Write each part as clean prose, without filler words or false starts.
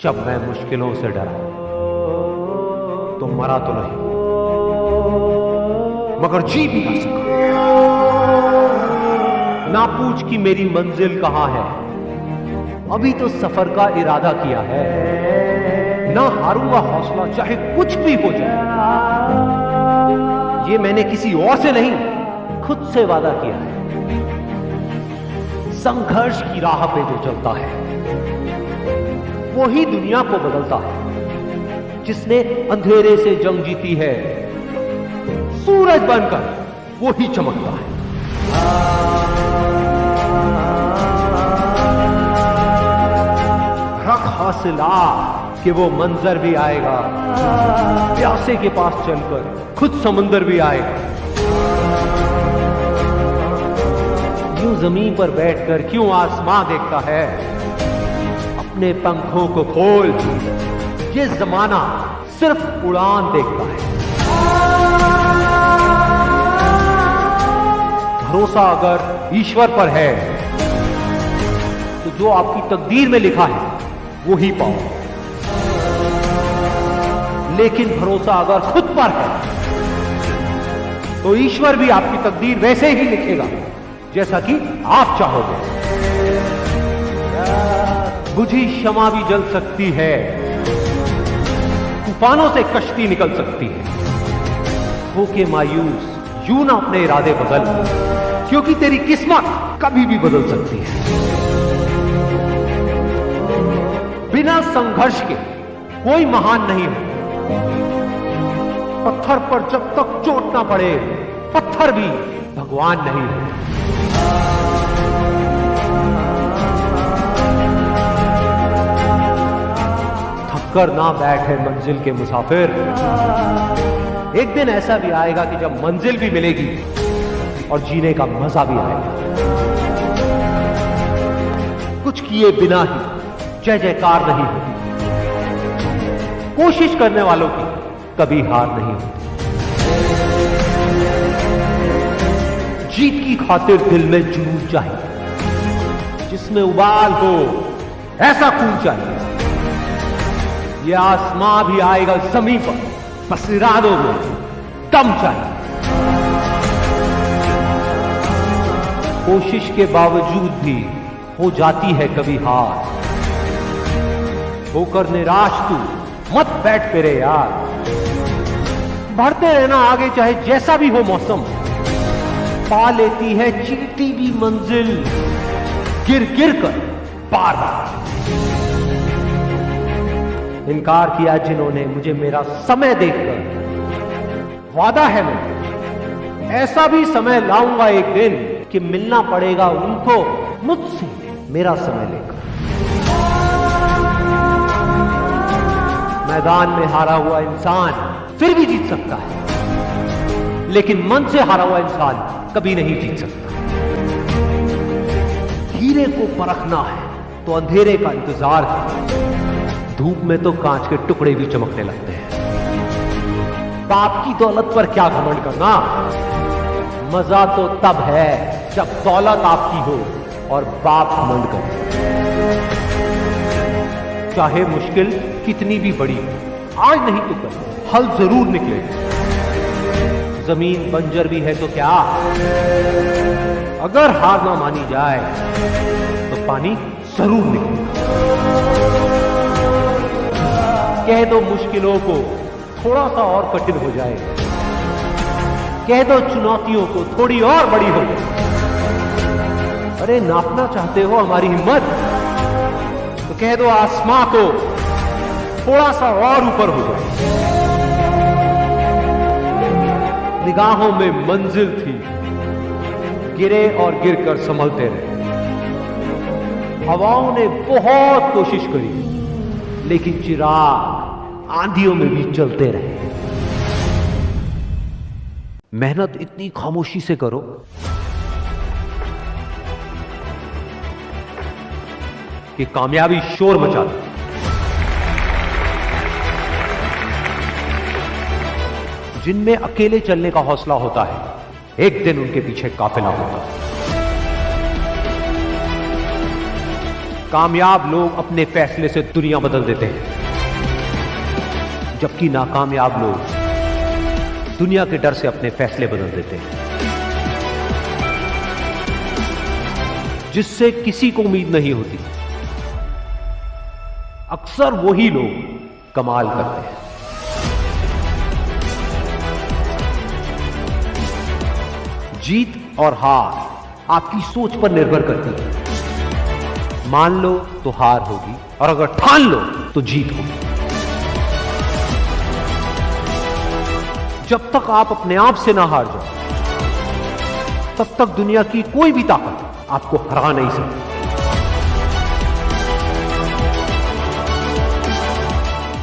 जब मैं मुश्किलों से डरा तो मरा तो नहीं मगर जी भी ना सका। ना पूछ कि मेरी मंजिल कहां है, अभी तो सफर का इरादा किया है। ना हारूंगा हौसला चाहे कुछ भी हो जाए, ये मैंने किसी और से नहीं खुद से वादा किया है। संघर्ष की राह पे जो चलता है वो ही दुनिया को बदलता है। जिसने अंधेरे से जंग जीती है, सूरज बनकर वो ही चमकता है। रख हौसला कि वो मंजर भी आएगा, प्यासे के पास चलकर खुद समुंदर भी आएगा। यूं जमीन पर बैठकर क्यों आसमां देखता है, अपने पंखों को खोल, ये जमाना सिर्फ उड़ान देखता है। भरोसा अगर ईश्वर पर है तो जो आपकी तकदीर में लिखा है वो ही पाओ, लेकिन भरोसा अगर खुद पर है तो ईश्वर भी आपकी तकदीर वैसे ही लिखेगा जैसा कि आप चाहोगे। बुझी शमा भी जल सकती है, तूफानों से कश्ती निकल सकती है। होके मायूस यूं ना अपने इरादे बदल, क्योंकि तेरी किस्मत कभी भी बदल सकती है। बिना संघर्ष के कोई महान नहीं हो। पत्थर पर जब तक चोट ना पड़े, पत्थर भी भगवान नहीं है। थककर ना बैठे मंजिल के मुसाफिर, एक दिन ऐसा भी आएगा कि जब मंजिल भी मिलेगी और जीने का मजा भी आएगा। कुछ किए बिना ही जय जयकार नहीं होती, कोशिश करने वालों की कभी हार नहीं होती। जीत की खातिर दिल में जुनून चाहिए, जिसमें उबाल हो ऐसा खून चाहिए। यह आसमां भी आएगा जमीन पर, बस इरादों में दम चाहिए। कोशिश के बावजूद भी हो जाती है कभी हार, होकर निराश तू मत बैठ मेरे यार। बढ़ते रहना आगे चाहे जैसा भी हो मौसम, पा लेती है चीटी भी मंजिल गिर गिर कर बार बार। इनकार किया जिन्होंने मुझे मेरा समय देखकर, वादा है मैं ऐसा भी समय लाऊंगा एक दिन कि मिलना पड़ेगा उनको मुझसे मेरा समय लेकर। मैदान में हारा हुआ इंसान फिर भी जीत सकता है, लेकिन मन से हारा हुआ इंसान कभी नहीं जीत सकता। हीरे को परखना है तो अंधेरे का इंतजार है, धूप में तो कांच के टुकड़े भी चमकने लगते हैं। बाप की दौलत पर क्या घमंड करना, मजा तो तब है जब दौलत आपकी हो और बाप घमंड करे। चाहे मुश्किल कितनी भी बड़ी हो, आज नहीं तो कल हल जरूर निकलेगा। जमीन बंजर भी है तो क्या, अगर हार ना मानी जाए तो पानी जरूर निकलेगा। कह दो मुश्किलों को थोड़ा सा और कठिन हो जाए, कह दो चुनौतियों को थोड़ी और बड़ी हो जाए। अरे नापना चाहते हो हमारी हिम्मत, तो कह दो आसमां को थोड़ा सा और ऊपर हो जाए। निगाहों में मंजिल थी, गिरे और गिरकर संभलते रहे। हवाओं ने बहुत कोशिश करी, लेकिन चिराग आंधियों में भी चलते रहे। मेहनत इतनी खामोशी से करो कि कामयाबी शोर मचा दे। जिनमें अकेले चलने का हौसला होता है, एक दिन उनके पीछे काफिला होता है। कामयाब लोग अपने फैसले से दुनिया बदल देते हैं, जबकि नाकामयाब लोग दुनिया के डर से अपने फैसले बदल देते हैं। जिससे किसी को उम्मीद नहीं होती, अक्सर वही लोग कमाल करते हैं। जीत और हार आपकी सोच पर निर्भर करती है। मान लो तो हार होगी, और अगर ठान लो तो जीत होगी। जब तक आप अपने आप से ना हार जाओ, तब तक दुनिया की कोई भी ताकत आपको हरा नहीं सकती।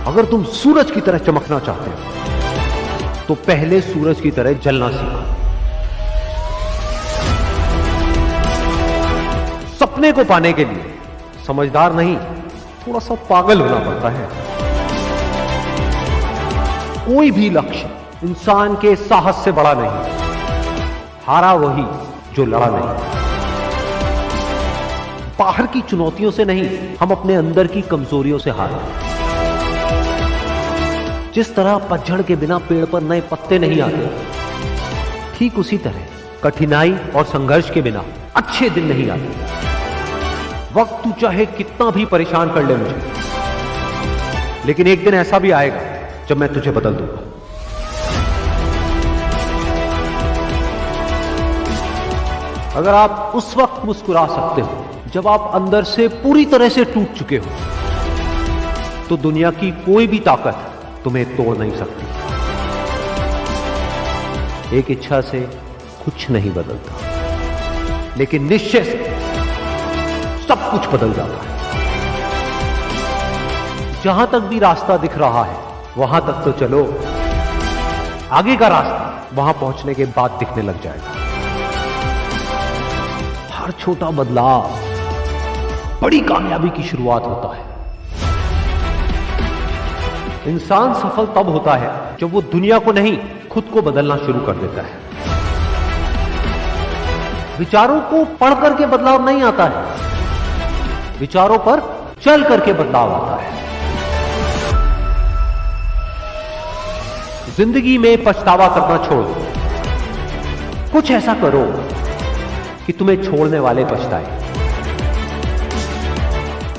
अगर तुम सूरज की तरह चमकना चाहते हो, तो पहले सूरज की तरह जलना सीखो। सपने को पाने के लिए समझदार नहीं, थोड़ा सा पागल होना पड़ता है। कोई भी लक्ष्य इंसान के साहस से बड़ा नहीं। हारा वही जो लड़ा नहीं। बाहर की चुनौतियों से नहीं, हम अपने अंदर की कमजोरियों से हारे। जिस तरह पतझड़ के बिना पेड़ पर नए पत्ते नहीं आते, ठीक उसी तरह कठिनाई और संघर्ष के बिना अच्छे दिन नहीं आते। वक्त तू चाहे कितना भी परेशान कर ले मुझे, लेकिन एक दिन ऐसा भी आएगा जब मैं तुझे बदल दूंगा। अगर आप उस वक्त मुस्कुरा सकते हो जब आप अंदर से पूरी तरह से टूट चुके हो, तो दुनिया की कोई भी ताकत तुम्हें तोड़ नहीं सकती। एक इच्छा से कुछ नहीं बदलता, लेकिन निश्चय से सब कुछ बदल जाता है। जहां तक भी रास्ता दिख रहा है वहां तक तो चलो, आगे का रास्ता वहां पहुंचने के बाद दिखने लग जाएगा। हर छोटा बदलाव बड़ी कामयाबी की शुरुआत होता है। इंसान सफल तब होता है जब वो दुनिया को नहीं, खुद को बदलना शुरू कर देता है। विचारों को पढ़ करके बदलाव नहीं आता है, विचारों पर चल करके बदलाव आता है। जिंदगी में पछतावा करना छोड़ो, कुछ ऐसा करो कि तुम्हें छोड़ने वाले पछताए।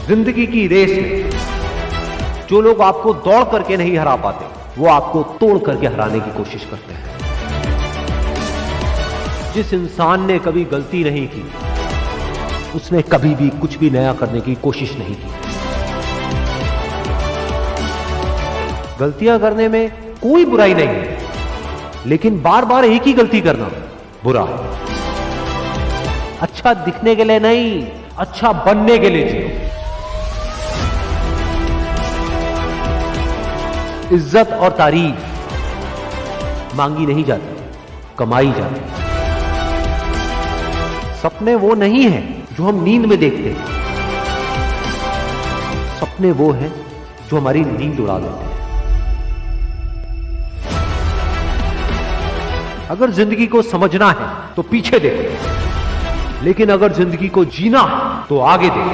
जिंदगी की रेस में जो लोग आपको दौड़ करके नहीं हरा पाते, वो आपको तोड़ करके हराने की कोशिश करते हैं। जिस इंसान ने कभी गलती नहीं की, उसने कभी भी कुछ भी नया करने की कोशिश नहीं की। गलतियां करने में कोई बुराई नहीं है, लेकिन बार बार एक ही गलती करना बुरा है। अच्छा दिखने के लिए नहीं, अच्छा बनने के लिए जियो। इज्जत और तारीफ मांगी नहीं जाती, कमाई जाती। सपने वो नहीं है जो हम नींद में देखते हैं, सपने वो हैं जो हमारी नींद उड़ा देते हैं। अगर जिंदगी को समझना है तो पीछे देखो, लेकिन अगर जिंदगी को जीना है तो आगे देखो।